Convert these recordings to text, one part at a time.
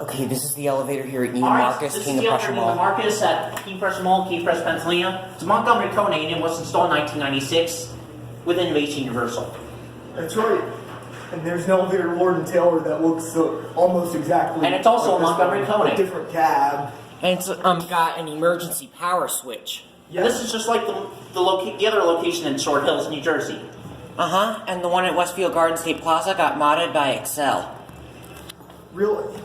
Okay, this is the elevator here at Neiman Alright, Marcus, this King is of the Prussia elevator in the Mall. Marcus at King Prussia Mall, King Prussia, Pennsylvania. It's a Montgomery KONE and it was installed in 1996 with Innovation Universal. That's right. And there's an elevator Lord and Taylor that looks almost exactly. And it's also like a Montgomery this one, KONE. a different cab. And it's got an emergency power switch. Yeah. This is just like the other location in Short Hills, New Jersey. Uh-huh, and the one at Westfield Garden State Plaza got modded by Excel. Really?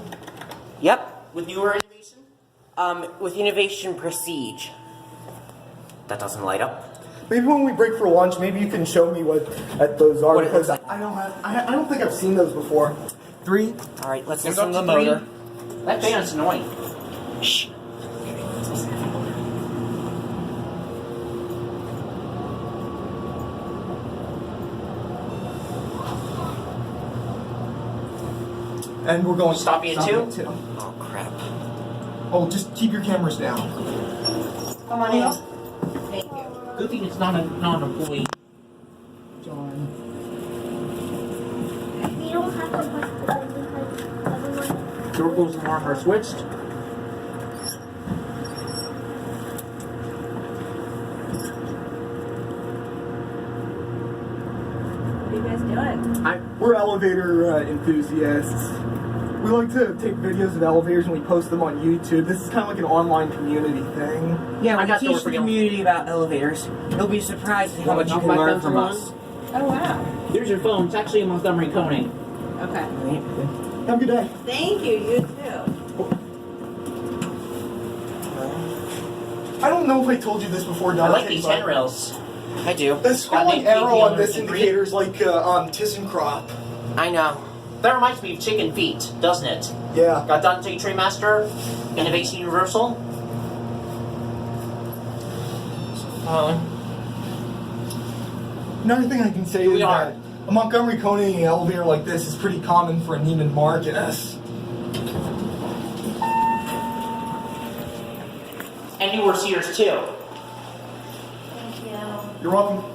Yep. With newer innovation? With Innovation Prestige. That doesn't light up. Maybe when we break for lunch, maybe you can show me what those are, What it because looks like. I don't think I've seen those before. 3. Alright, let's There's listen to up the to 3. motor. That fan is annoying. Shh. And we're going Stop you at 2? Oh, crap. Oh, just keep your cameras down. Come on in. Thank you. Good thing it's not an employee. John. We don't have to push the button because everyone. Door closing alarm are switched. What are you guys doing? We're elevator enthusiasts. We like to take videos of elevators and we post them on YouTube. This is kind of like an online community thing. Yeah, I we got teach door the for you. community about elevators. You'll be surprised at how much you can My learn phone's from on. us. Oh wow. There's your phone. It's actually a Montgomery KONE. Okay. Have a good day. Thank you. You too. I don't know if I told you this before, I Dante, like these but handrails. I do. the Got scrolling an arrow on this 1800 indicator is like ThyssenKrupp. I know. That reminds me of chicken feet, doesn't it? Yeah. Got Dante Tremaster, Innovation Universal. Another thing I can say Here is we are. that a Montgomery KONE elevator like this is pretty common for a Neiman Marcus. And newer Sears too. Thank you. You're welcome.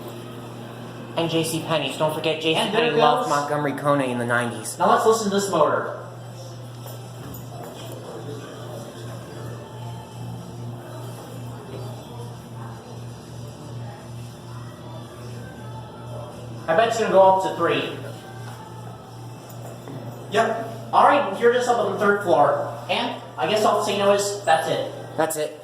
And J.C. Penney's. Don't forget, And J.C. there Penney it loved goes. Montgomery KONE in the 90s. Now let's listen to this motor. I bet it's gonna go up to 3. Yep. Alright, you're just up on the 3rd floor. And I guess all I'll say now is that's it. That's it.